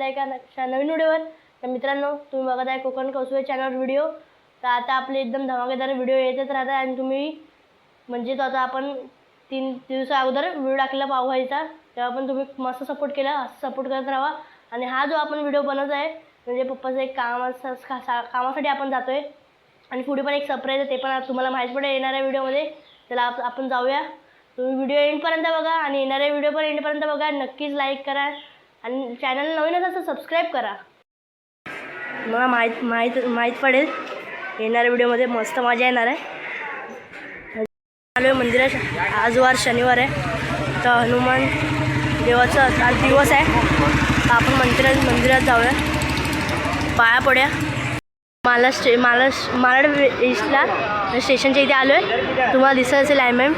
एका नवीन व्हिडिओवर. तर मित्रांनो, तुम्ही बघत आहे कोकण कौसुबे चॅनल व्हिडिओ. तर आता आपले एकदम धमाकेदार व्हिडिओ येतच राहतात आणि तुम्ही म्हणजे तो आता आपण 3 दिवसा अगोदर व्हिडिओ टाकला पावभाजीचा, तेव्हा पण तुम्ही मस्त सपोर्ट केला. असं सपोर्ट करत राहा. आणि हा जो आपण व्हिडिओ बनवत आहे म्हणजे पप्पाचं एक कामासाठी आपण जातो आहे आणि पुढे पण एक सरप्राईज आहे, ते पण तुम्हाला माहीत पडेल येणाऱ्या व्हिडिओमध्ये. त्याला आपण जाऊया. तुम्ही व्हिडिओ एंडपर्यंत बघा आणि येणाऱ्या व्हिडिओ पण एंडपर्यंत बघा. नक्कीच लाईक करा आणि चॅनल नवीन असेल तर सबस्क्राईब करा. मला माहीत पडेल येणाऱ्या व्हिडिओमध्ये मस्त मजा येणार आहे. आलो आहे मंदिरात. आज वार शनिवार आहे, तर हनुमान देवाचा आज दिवस आहे. तर आपण मंदिरात जाऊया, पाया पड्या. मालाड ईस्टला स्टेशनच्या इथे आलो आहे. तुम्हाला दिसत असेल MM.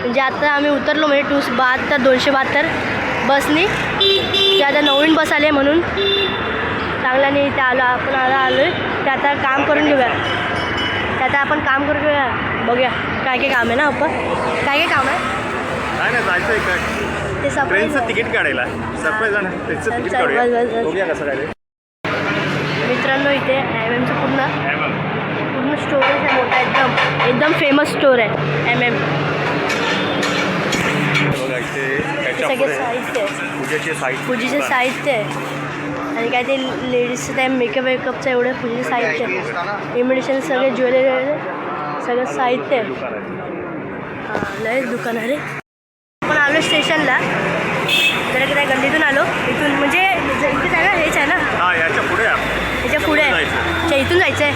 म्हणजे आता आम्ही उतरलो म्हणजे 272 बसनी. ते आता नवीन बस आले म्हणून चांगल्याने इथे आलो आहे. ते आता काम करून घेऊया. बघूया काय काय काम आहे ना पप्पा. काय काम आहे? काय नाही, जायचं आहे काय ते ट्रेनचं तिकीट काढायला. सरप्राईज आहे ना, ट्रेनचं तिकीट काढूया. बघूया कसं काय. मित्रांनो, इथे MMचं पूर्ण स्टोरेज आहे मोठा. एकदम फेमस स्टोर आहे MM. सगळे साहित्य आहे, पूजेचे साहित्य आहे आणि काय ते लेडीजचं ते मेकअपचं एवढं पूजेचे साहित्य आहे. इमिटेशन सगळे ज्वेलरी आहे, सगळं साहित्य आहे. हां, लय दुकान आहे रे. आपण आलो स्टेशनला. जरा काय गल्लीतून आलो. इथून म्हणजे इथेच आहे ना, हेच आहे ना. याच्या पुढे आहे. अच्छा, इथून जायचं आहे.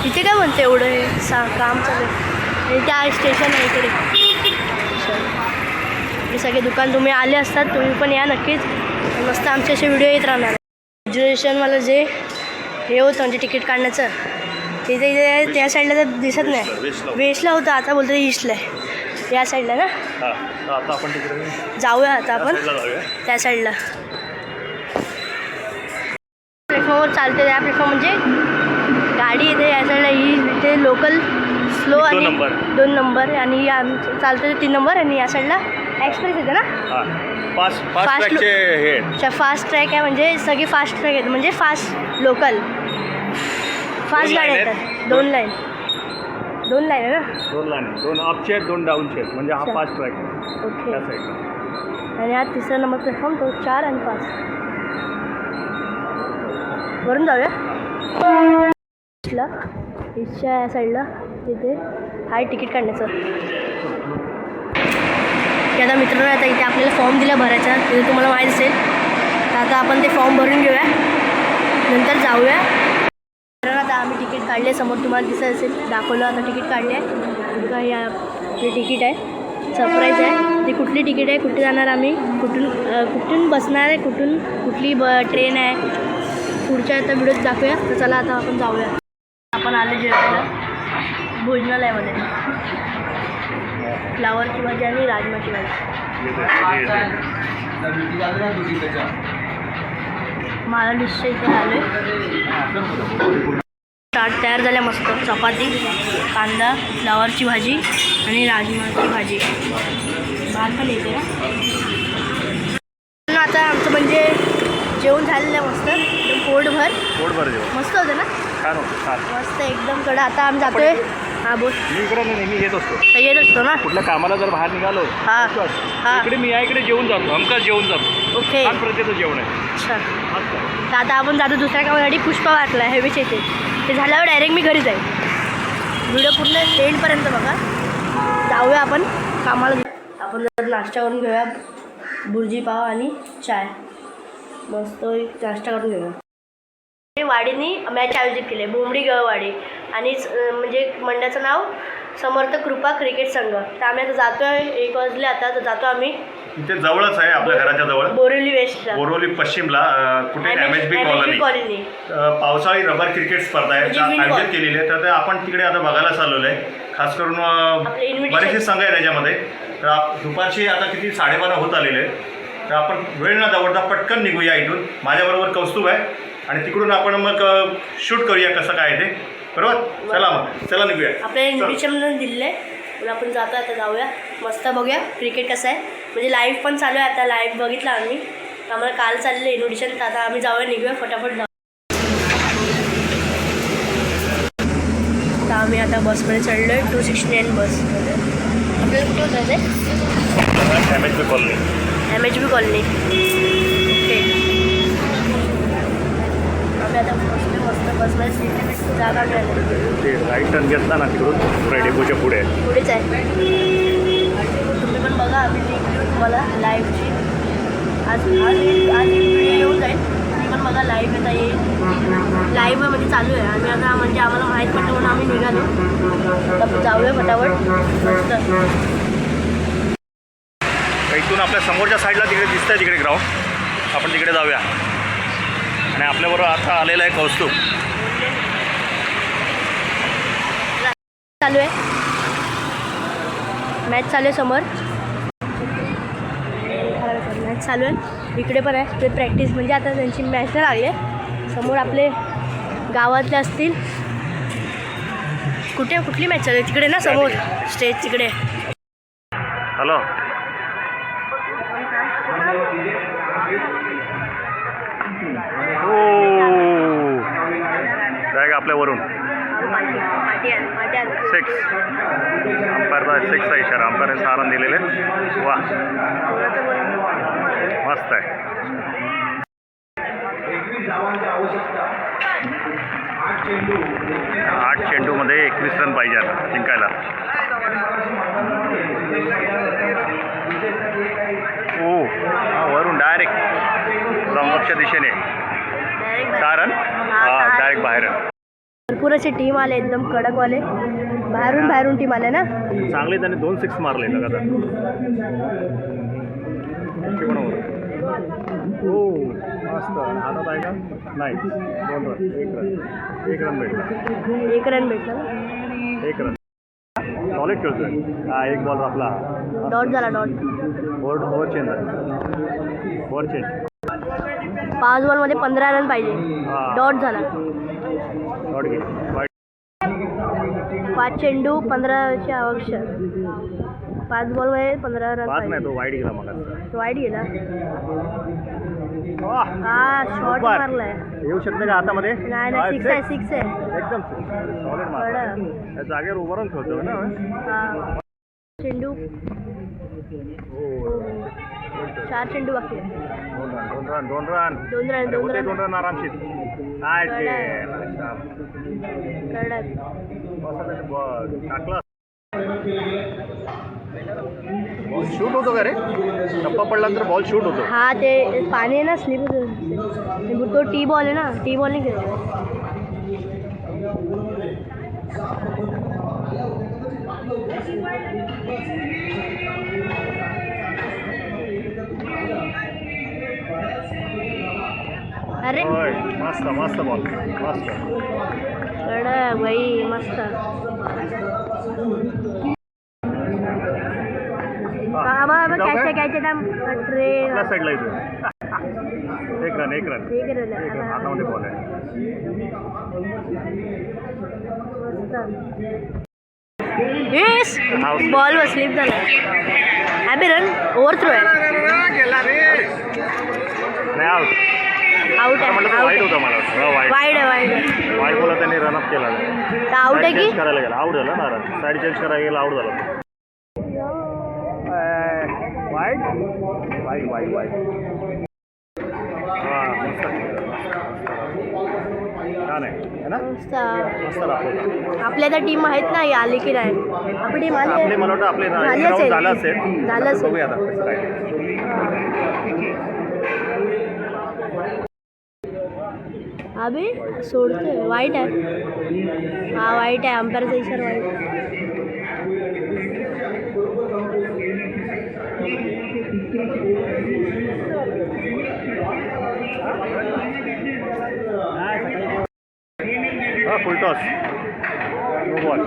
इथे काय म्हणते एवढं हे काम चालू आहे. इथे आहे स्टेशन आहे इकडे. हे सगळे दुकान तुम्ही आले असतात, तुम्ही पण या नक्कीच. मस्त आमचे असे व्हिडिओ येत राहणार. रिजर्वेशन मला जे हे होतं म्हणजे तिकीट काढण्याचं, तिथे त्या साईडला तर दिसत नाही. वेस्टला होतं, आता बोलतो ईस्टला आहे. या साईडला ना. आता आपण तिकडे जाऊया. आता आपण त्या साईडला प्लॅटफॉर्मवर चालते. त्या प्लॅटफॉर्म म्हणजे गाडी येते या साईडला. ही इथे लोकल स्लो आणि 2 नंबर आणि चालते 3 नंबर आणि या साईडला एक्सप्रेस येते ना. फास्ट ट्रॅक आहे म्हणजे सगळी फास्ट ट्रॅक येते म्हणजे फास्ट लोकल फास्ट गाड्या येतात. 2 लाईन आहे ना. 2 अपचे आहेत, 2 डाऊनचे आहेत, म्हणजे हा फास्ट ट्रॅक आहे. ओके. आणि हा 3रा नंबर प्लॅटफॉर्म, तो 4 आणि 5 वरून जाऊया. ईस्टच्या या साईडला तिथे हाय तिकीट काढण्याचं. की आता मित्रांनो, आता इथे आपल्याला फॉर्म दिला भरायचा, तिथे तुम्हाला माहीत असेल. तर आता आपण ते फॉर्म भरून घेऊया, नंतर जाऊया. तर आता आम्ही तिकीट काढले. समोर तुम्हाला दिसत असेल, दाखवलं. आता तिकीट काढले आहे. का या हे तिकीट आहे, सरप्राईज आहे. ते कुठली तिकीट आहे, कुठे जाणार आम्ही, कुठून बसणार आहे, कुठली ट्रेन आहे, पुढच्या आता व्हिडिओत दाखवूया. तर चला आता आपण जाऊया. आपण आले जेवायला भोजनालयामध्ये. फ्लावरची भाजी आणि राजमाची भाजी. मला डिशच्या इथे आलो आहे. ताट तयार झाल्या मस्त. चपाती, कांदा, फ्लावरची भाजी आणि राजमाची भाजी. भात पण येते ना. आता आमचं म्हणजे जेवण झालेलं आहे मस्त. एकदम पोटभर जेवण मस्त होतं ना. छान होतं, मस्त एकदम. कडं आता आम्ही जातोय. हां, बोल. मी इकडे नेहमी येत असतो ना. कुठल्या कामाला जर बाहेर निघालो इकडे मी इकडे जेवून जातो. हमखास जेवून जातो. ओके. छान प्रत्येक जेवण आहे. अच्छा. तर आता आपण जातो दुसऱ्या कामासाठी. पुष्पा वाटला हेवीच येते. ते झाल्यावर डायरेक्ट मी घरी जाईल. व्हिडिओ पूर्ण एंडपर्यंत बघा. जाऊया आपण कामाला. आपण जर नाश्ता करून घेऊया. भुर्जी पाव आणि चाय. मस्त नाश्ता करून घेऊया. वाडीनी मॅच आयोजित केली आहे, बोंबडी गववाडी. आणि म्हणजे मंडळाचं नाव समर्थ कृपा क्रिकेट संघ. तर आम्ही आता जातो आहे. 1 वाजले आता. तर जातो आम्ही. इथे जवळच आहे, आपल्या घराच्या जवळ. बोरिवली वेस्टला, बोरिवली पश्चिमला कुठे MHB कॉलनी पावसाळी रबर क्रिकेट स्पर्धा आहे आयोजित केलेली आहे. तर आपण तिकडे आता बघायला चालवलं आहे. खास करून बरेचसे संघ आहे त्याच्यामध्ये. तर दुपारची आता किती 12:30 होत आलेले आहे. तर आपण वेळ न दवडता पटकन निघूया इथून. माझ्याबरोबर कौस्तुभ आहे आणि तिकडून आपण मग शूट करूया कसं काय ते. बरोबर. चला निघूया. आपल्याला इन्व्हिटेशन दिलेलं आहे. आपण जातो. आता जाऊया. मस्त बघूया क्रिकेट कसं आहे. म्हणजे लाईव्ह पण चालू आहे आता. लाईव्ह बघितलं आम्ही. आम्हाला काल चाललेलं इन्व्हिटेशन, तर आता आम्ही जाऊया, निघूया फटाफट जाऊ. तर आम्ही आता बसमध्ये चढलो आहे 269 बसमध्ये. आपल्याला कुठे जायचं आहे? MHB colony. MHB colony. Okay. आम्ही आता बसमध्ये सीट जागा मिळाली. ते राईट टर्न घेतला ना तिकडून पुढे डेपोच्या पुढेच आहे. तुम्ही पण बघा, आम्ही लिंक देऊ तुम्हाला लाईव्हची. आज व्हिडिओ येऊन जाईल. तुम्ही पण बघा, लाईव्ह येता येईल. लाईव्ह म्हणजे चालू आहे. आम्ही आता म्हणजे आम्हाला माहीत पडलं म्हणून आम्ही निघालो. तर जाऊया फटाफट. मस्त. इथून आपल्या समोरच्या साईडला तिकडे दिसतंय तिकडे ग्राउंड. आपण तिकडे जाऊया. आणि आपल्याबरोबर आता आलेलं आहे कौस्तुभ. चालू आहे मॅच चालू आहे समोर. मॅच चालू आहे इकडे पण आहे. ते प्रॅक्टिस म्हणजे आता त्यांची मॅच नाही लागली आहे. समोर आपले गावातले असतील. कुठली मॅच चालू आहे? तिकडे ना समोर स्टेज तिकडे. हॅलो. जाय का आपल्यावरून 6 अंपायरचा 6चा इशारा. अंपायरने सारण दिलेले. वा मस्त आहे. 8 चेंडूमध्ये 21 रन पाहिजे आता जिंकायला. ओ वरून डायरेक्ट समोरच्या दिशेने 6 रन. हा डायरेक्ट बाहेर. भरपूर असे टीम आले, एकदम कडकवाले. बाहेरून टीम आले ना. चांगले त्यांनी 2 6 मारले लगातार. हो मस्त. हातात आहे का? नाही. 2 रन. 1 रन भेटला. 1 रन भेटला. 1 रन. सॉलिड खेळतोय. हा एक बॉल आपला डॉट झाला. डॉट. ओव्हर चेंज आहे. Over change. 5 बॉलमध्ये 15 रन पाहिजे. डॉट झाला. डॉट गेली. 5 चेंडू 15ची आवश्यक. 5 बॉलमध्ये 15 रन 5 नाही, तो वाईट गेला मला. तो वाईट गेला. हा शॉर्ट मारलाय. येऊ शकते का हातामध्ये? नाही 6 आहे. एकदम सॉलिड मारला. त्या जागेवर उभं राहून खेळतो ना. हा चेंडू. 4 चेंडू बाकी आहे. 2 रन आरामशीर. टाकला. बॉल शूट होतो का रे? टप्पा पडल्यानंतर बॉल शूट होतो. हा ते पाणी आहे ना, स्लिप होतो. तो टी बॉल आहे ना. टी बॉल नाही खेळतो. अरे मस्त बॉल. मस्त कडक भाई. मस्त. ट्रेन साईडला येतो. 1 रन. हातामध्ये बॉल आहे. बॉल वर स्लिप झाला. Happy run. ओव्हर थ्रो आहे. नाही आउट. आउट आहे. वाईट होतं मला. वाईट बोला त्यांनी रनअप केला. आउट आहे की करायला गेला. आउट झाला ना. रन साईड चेंज करायला गेला. आउट झाला. वाईट. छान आहे ना. मस्त आपल्या त्या टीम आहेत ना, आली की नाही? आपली टीम आली. आपले मला वाटतं आपले झालं असेल. बघूया आता कसं काय. अबे सोडतोय. वाईट आहे. हा वाईट आहे. अंपायरचा इशारा wide. Full toss. No ball.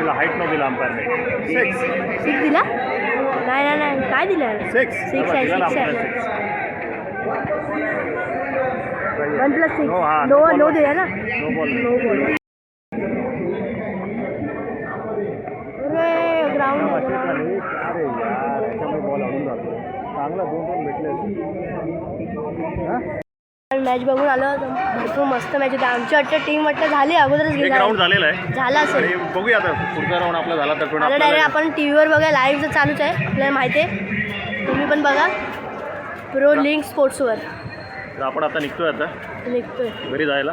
Height न दिला अंपायरने. 6 दिला. नाही काय दिलं? 6 आहे. 1+6. नो दिला ना. No ball. अरे ग्राउंड यार याच्यामध्ये बॉल आवडून जातो. चांगला 2 रन भेटले. मॅच बघून आलो तर भरपूर मस्त मॅच होती. आमची वाटतं टीम वाटतं झाली अगोदरच एक गेला राऊंड झालेला आहे. झाला असेल. आणि बघूया आता पुढचा राऊंड आपला झाला तर पण आता डायरेक्ट आपण टी व्हीवर बघा लाईव्ह चालूच आहे आपल्याला माहिती आहे. तुम्ही पण बघा प्रो लिंक स्पोर्ट्सवर. तर आपण आता निघतोय आता निघतोय घरी जायला.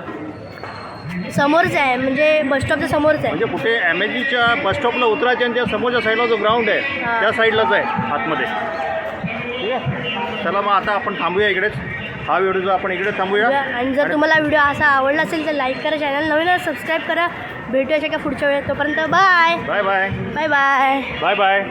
समोरच आहे म्हणजे बसस्टॉपच्या समोरच आहे. म्हणजे कुठे MSGच्या बस स्टॉपला उतरायच्या आणि त्या समोरच्या साईडला जो ग्राउंड आहे हां. त्या साईडलाच आहे आतमध्ये. ठीक आहे, चला मग आता आपण थांबूया इकडेच. हा व्हिडिओ जो आपण इकडे थांबूया. आणि जर तुम्हाला व्हिडिओ असा आवडला असेल तर लाईक करा, चॅनल नवीन सबस्क्राईब करा. भेटूया का पुढच्या वेळेस. तोपर्यंत bye bye bye bye bye bye bye.